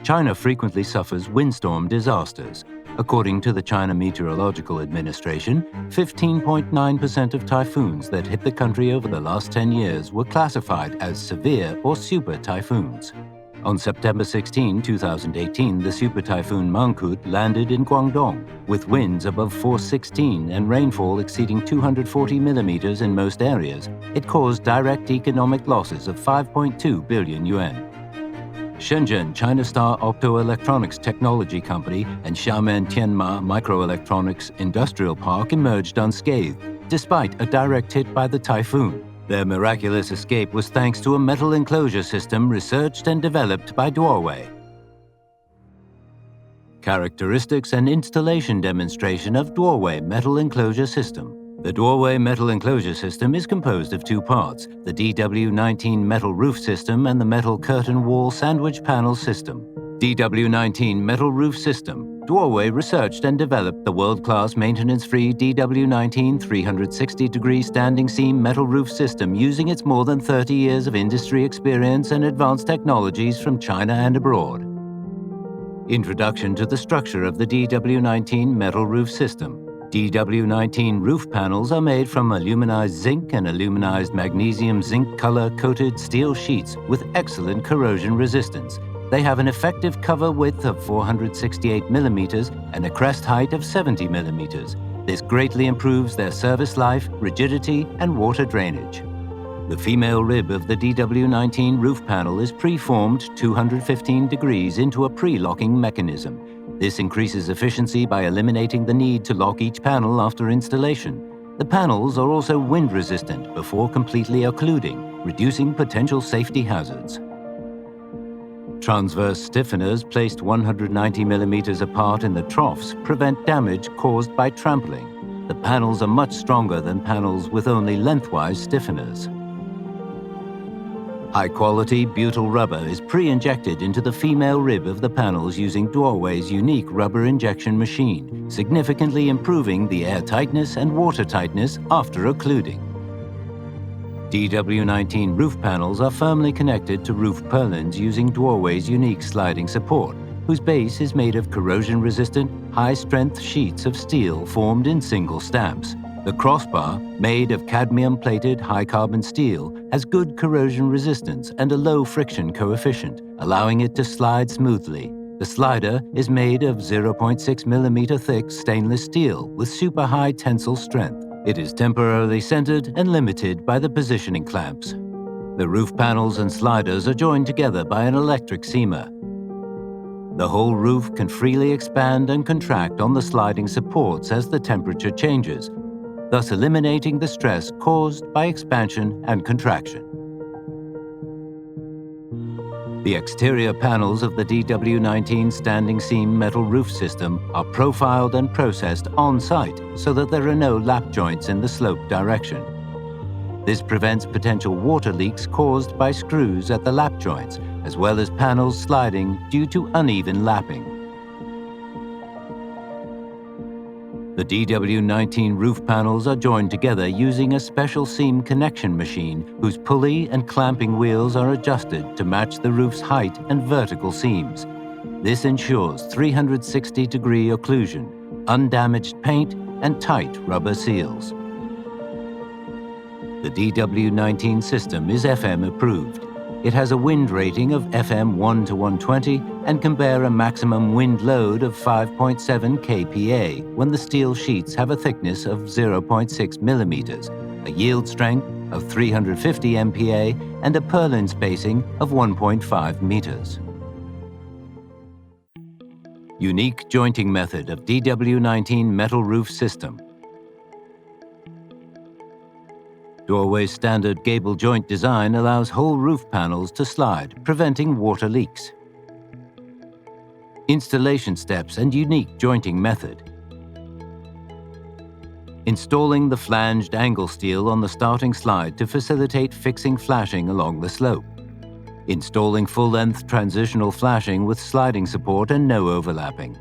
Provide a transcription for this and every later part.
China frequently suffers windstorm disasters. According to the China Meteorological Administration, 15.9% of typhoons that hit the country over the last 10 years were classified as severe or super typhoons. On September 16, 2018, the super typhoon Mangkhut landed in Guangdong, with winds above 416 and rainfall exceeding 240 millimeters in most areas. It caused direct economic losses of 5.2 billion yuan. Shenzhen China Star Optoelectronics Technology Company and Xiamen Tianma Microelectronics Industrial Park emerged unscathed, despite a direct hit by the typhoon. Their miraculous escape was thanks to a metal enclosure system researched and developed by Duowei. Characteristics and installation demonstration of Duowei metal enclosure system. The Duowei metal enclosure system is composed of two parts, the DW19 metal roof system and the metal curtain wall sandwich panel system. DW19 metal roof system. Duowei researched and developed the world-class maintenance-free DW19 360-degree standing seam metal roof system using its more than 30 years of industry experience and advanced technologies from China and abroad. Introduction to the structure of the DW19 metal roof system. DW19 roof panels are made from aluminized zinc and aluminized magnesium zinc color-coated steel sheets with excellent corrosion resistance. They have an effective cover width of 468 millimeters and a crest height of 70 millimeters. This greatly improves their service life, rigidity, and water drainage. The female rib of the DW19 roof panel is pre-formed 215 degrees into a pre-locking mechanism. This increases efficiency by eliminating the need to lock each panel after installation. The panels are also wind-resistant before completely occluding, reducing potential safety hazards. Transverse stiffeners placed 190 millimeters apart in the troughs prevent damage caused by trampling. The panels are much stronger than panels with only lengthwise stiffeners. High-quality butyl rubber is pre-injected into the female rib of the panels using Duowei's unique rubber injection machine, significantly improving the air tightness and water tightness after occluding. DW19 roof panels are firmly connected to roof purlins using Duowei's unique sliding support, whose base is made of corrosion-resistant, high-strength sheets of steel formed in single stamps. The crossbar, made of cadmium-plated high-carbon steel, has good corrosion resistance and a low friction coefficient, allowing it to slide smoothly. The slider is made of 0.6 millimeter thick stainless steel with super high tensile strength. It is temporarily centered and limited by the positioning clamps. The roof panels and sliders are joined together by an electric seamer. The whole roof can freely expand and contract on the sliding supports as the temperature changes, thus eliminating the stress caused by expansion and contraction. The exterior panels of the DW19 standing seam metal roof system are profiled and processed on-site so that there are no lap joints in the slope direction. This prevents potential water leaks caused by screws at the lap joints, as well as panels sliding due to uneven lapping. The DW19 roof panels are joined together using a special seam connection machine whose pulley and clamping wheels are adjusted to match the roof's height and vertical seams. This ensures 360-degree occlusion, undamaged paint, and tight rubber seals. The DW19 system is FM approved. It has a wind rating of FM 1 to 120 and can bear a maximum wind load of 5.7 kPa when the steel sheets have a thickness of 0.6 millimeters, a yield strength of 350 MPa, and a purlin spacing of 1.5 meters. Unique jointing method of DW19 metal roof system. Duowei's standard gable joint design allows whole roof panels to slide, preventing water leaks. Installation steps and unique jointing method. Installing the flanged angle steel on the starting slide to facilitate fixing flashing along the slope. Installing full-length transitional flashing with sliding support and no overlapping.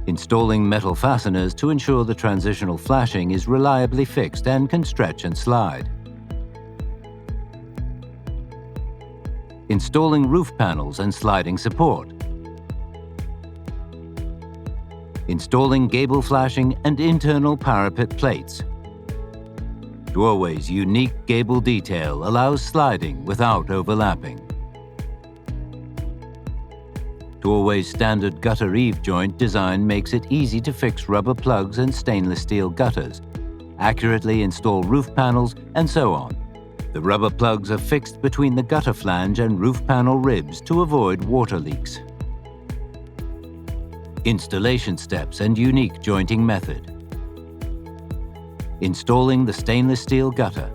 Installing metal fasteners to ensure the transitional flashing is reliably fixed and can stretch and slide. Installing roof panels and sliding support. Installing gable flashing and internal parapet plates. Duowei's unique gable detail allows sliding without overlapping. Duowei's standard gutter eave joint design makes it easy to fix rubber plugs and stainless steel gutters, accurately install roof panels, and so on. The rubber plugs are fixed between the gutter flange and roof panel ribs to avoid water leaks. Installation steps and unique jointing method. Installing the stainless steel gutter.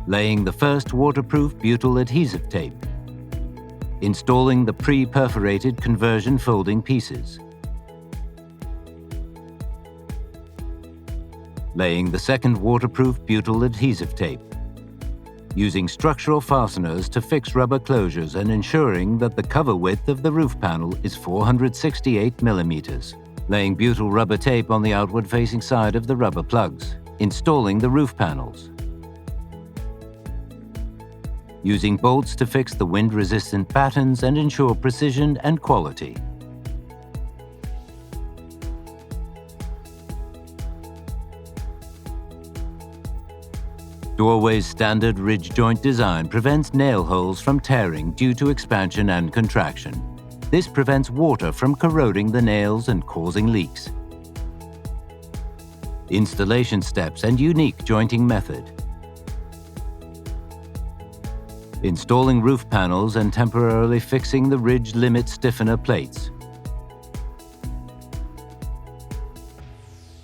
Laying the first waterproof butyl adhesive tape. Installing the pre-perforated conversion folding pieces. Laying the second waterproof butyl adhesive tape. Using structural fasteners to fix rubber closures and ensuring that the cover width of the roof panel is 468 millimeters. Laying butyl rubber tape on the outward-facing side of the rubber plugs. Installing the roof panels. Using bolts to fix the wind-resistant battens and ensure precision and quality. Duowei's standard ridge joint design prevents nail holes from tearing due to expansion and contraction. This prevents water from corroding the nails and causing leaks. Installation steps and unique jointing method. Installing roof panels and temporarily fixing the ridge limit stiffener plates.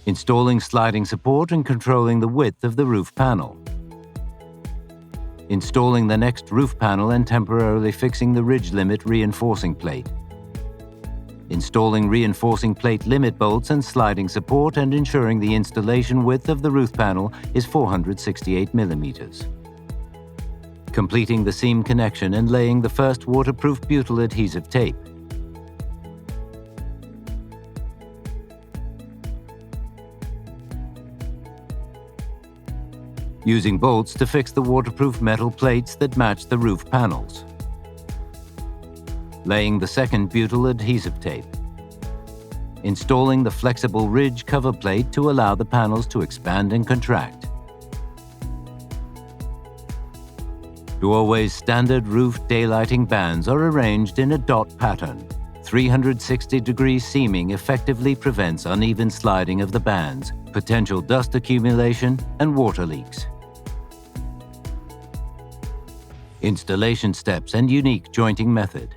Installing sliding support and controlling the width of the roof panel. Installing the next roof panel and temporarily fixing the ridge limit reinforcing plate. Installing reinforcing plate limit bolts and sliding support and ensuring the installation width of the roof panel is 468 millimeters. Completing the seam connection and laying the first waterproof butyl adhesive tape. Using bolts to fix the waterproof metal plates that match the roof panels. Laying the second butyl adhesive tape. Installing the flexible ridge cover plate to allow the panels to expand and contract. Duowei's standard roof daylighting bands are arranged in a dot pattern. 360-degree seaming effectively prevents uneven sliding of the bands, potential dust accumulation, and water leaks. Installation steps and unique jointing method.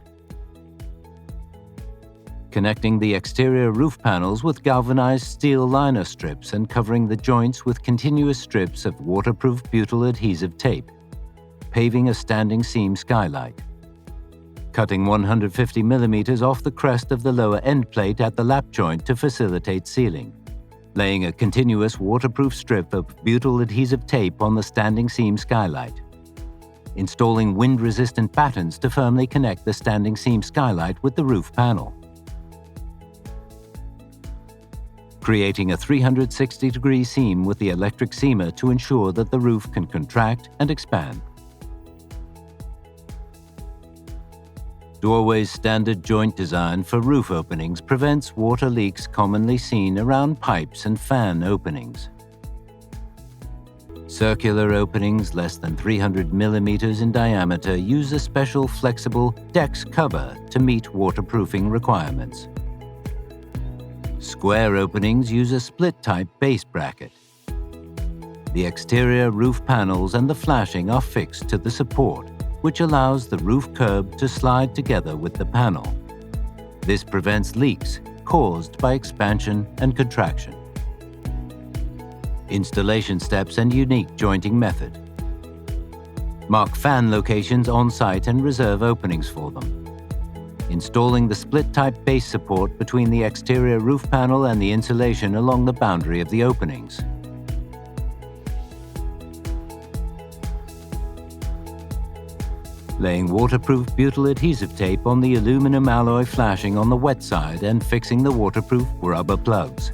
Connecting the exterior roof panels with galvanized steel liner strips and covering the joints with continuous strips of waterproof butyl adhesive tape. Paving a standing seam skylight. Cutting 150 millimeters off the crest of the lower end plate at the lap joint to facilitate sealing. Laying a continuous waterproof strip of butyl adhesive tape on the standing seam skylight. Installing wind-resistant battens to firmly connect the standing seam skylight with the roof panel. Creating a 360-degree seam with the electric seamer to ensure that the roof can contract and expand. Duowei's standard joint design for roof openings prevents water leaks commonly seen around pipes and fan openings. Circular openings less than 300 millimeters in diameter use a special flexible DEX cover to meet waterproofing requirements. Square openings use a split-type base bracket. The exterior roof panels and the flashing are fixed to the support, which allows the roof curb to slide together with the panel. This prevents leaks caused by expansion and contraction. Installation steps and unique jointing method. Mark fan locations on site and reserve openings for them. Installing the split-type base support between the exterior roof panel and the insulation along the boundary of the openings. Laying waterproof butyl adhesive tape on the aluminum alloy flashing on the wet side and fixing the waterproof rubber plugs.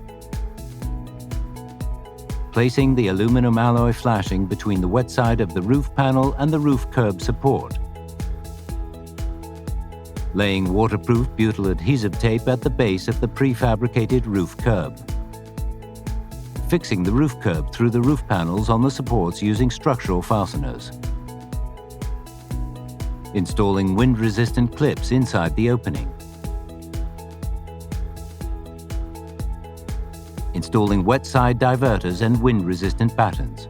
Placing the aluminum alloy flashing between the wet side of the roof panel and the roof curb support. laying waterproof butyl adhesive tape at the base of the prefabricated roof curb, fixing the roof curb through the roof panels on the supports using structural fasteners, installing wind-resistant clips inside the opening, installing wet side diverters and wind-resistant battens,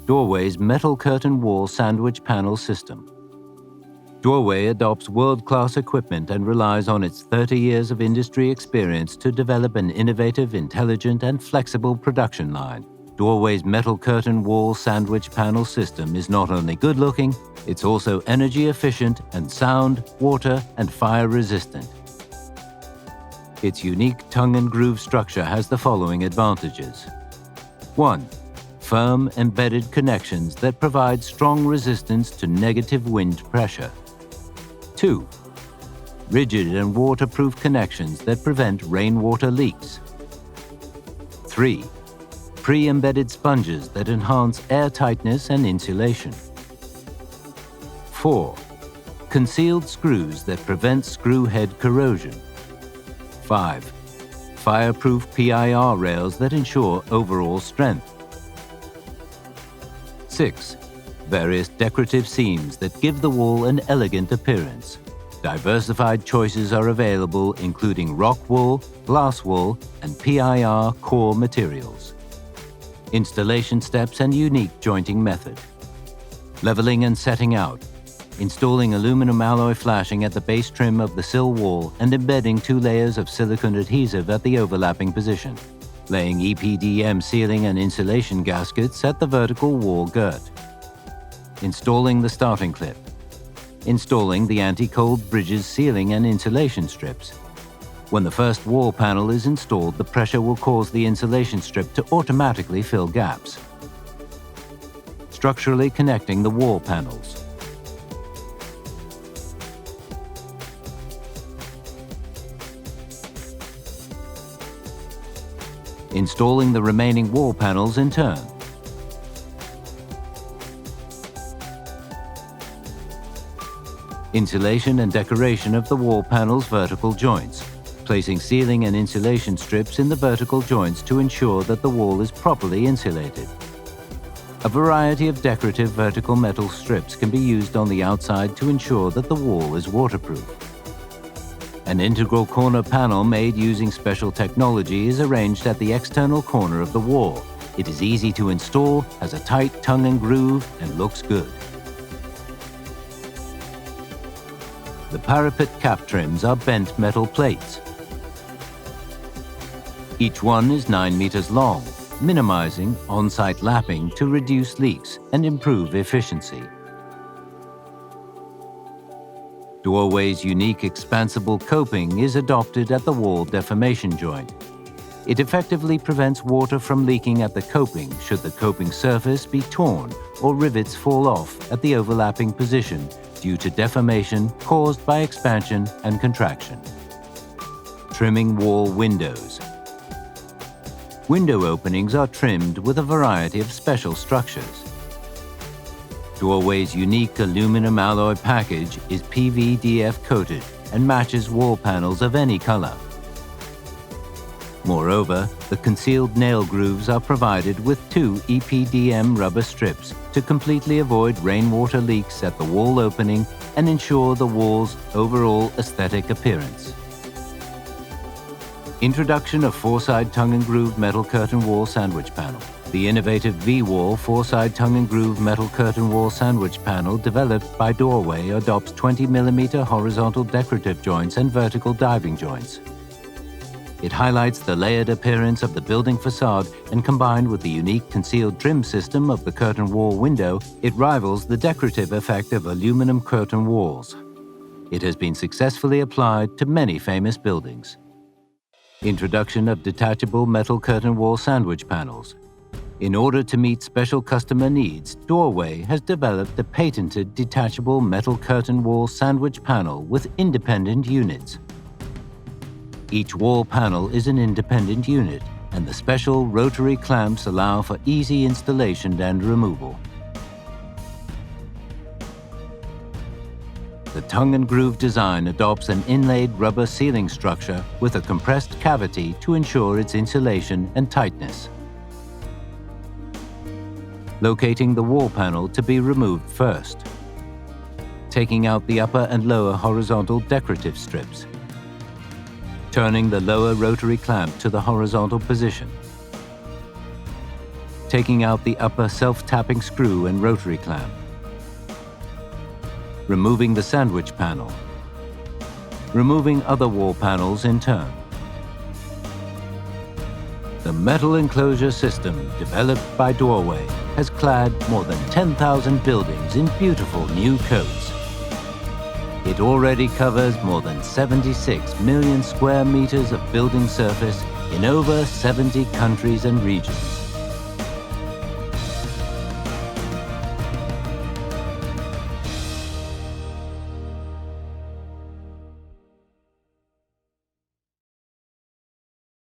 Duowei's metal curtain wall sandwich panel system. Duowei adopts world-class equipment and relies on its 30 years of industry experience to develop an innovative, intelligent, and flexible production line. Duowei's metal curtain wall sandwich panel system is not only good-looking, it's also energy efficient and sound, water, and fire resistant. Its unique tongue and groove structure has the following advantages. 1. Firm, embedded connections that provide strong resistance to negative wind pressure. 2. Rigid and waterproof connections that prevent rainwater leaks. 3. Pre-embedded sponges that enhance airtightness and insulation. 4. Concealed screws that prevent screw head corrosion. 5. Fireproof PIR rails that ensure overall strength. 6. Various decorative seams that give the wall an elegant appearance. Diversified choices are available, including rock wool, glass wool, and PIR core materials. Installation steps and unique jointing method. Leveling and setting out. Installing aluminum alloy flashing at the base trim of the sill wall and embedding 2 layers of silicone adhesive at the overlapping position. Laying EPDM sealing and insulation gaskets at the vertical wall girt. Installing the starting clip. Installing the anti-cold bridges sealing and insulation strips. When the first wall panel is installed, the pressure will cause the insulation strip to automatically fill gaps. Structurally connecting the wall panels. Installing the remaining wall panels in turn. Insulation and decoration of the wall panels' vertical joints, placing sealing and insulation strips in the vertical joints to ensure that the wall is properly insulated. A variety of decorative vertical metal strips can be used on the outside to ensure that the wall is waterproof. An integral corner panel made using special technology is arranged at the external corner of the wall. It is easy to install, has a tight tongue and groove, and looks good. The parapet cap trims are bent metal plates. Each one is 9 meters long, minimizing on-site lapping to reduce leaks and improve efficiency. Duowei's unique expansible coping is adopted at the wall deformation joint. It effectively prevents water from leaking at the coping should the coping surface be torn or rivets fall off at the overlapping position due to deformation caused by expansion and contraction. Trimming wall windows. Window openings are trimmed with a variety of special structures. Duowei's unique aluminum alloy package is PVDF coated and matches wall panels of any color. Moreover, the concealed nail grooves are provided with 2 EPDM rubber strips to completely avoid rainwater leaks at the wall opening and ensure the wall's overall aesthetic appearance. Introduction of 4-side tongue and groove metal curtain wall sandwich panel. The innovative V-Wall 4-side tongue and groove metal curtain wall sandwich panel developed by Duowei adopts 20mm horizontal decorative joints and vertical diving joints. It highlights the layered appearance of the building facade, and combined with the unique concealed trim system of the curtain wall window, it rivals the decorative effect of aluminum curtain walls. It has been successfully applied to many famous buildings. Introduction of detachable metal curtain wall sandwich panels. In order to meet special customer needs, Duowei has developed a patented detachable metal curtain wall sandwich panel with independent units. Each wall panel is an independent unit, and the special rotary clamps allow for easy installation and removal. The tongue and groove design adopts an inlaid rubber sealing structure with a compressed cavity to ensure its insulation and tightness. Locating the wall panel to be removed first. Taking out the upper and lower horizontal decorative strips. Turning the lower rotary clamp to the horizontal position. Taking out the upper self-tapping screw and rotary clamp. Removing the sandwich panel. Removing other wall panels in turn. The metal enclosure system, developed by Duowei, has clad more than 10,000 buildings in beautiful new coats. It already covers more than 76 million square meters of building surface in over 70 countries and regions.